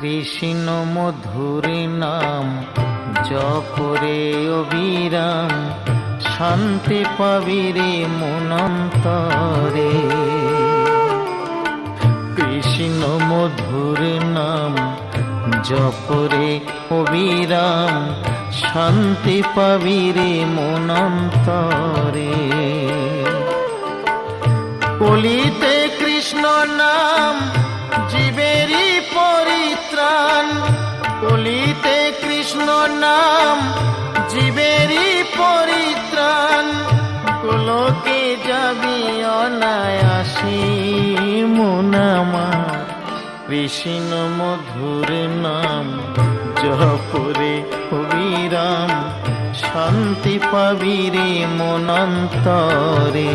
কৃষ্ণ মধুর নাম জপরে অবিরাম, শান্তি পাবিরে মনন্তরে। কৃষ্ণ মধুর নাম জপরে অবিরাম, শান্তি পাবিরে মনন্তরে। কলিতে কৃষ্ণ নাম জীবেরই পরিত্রাণ, কলিতে কৃষ্ণ নাম জীবেরই পরিত্রাণ। গোলকে যাবি অনায়াসে মন আমার, কৃষ্ণ মধুর নাম জপরে অবিরাম, শান্তি পাবিরে মনন্তরে।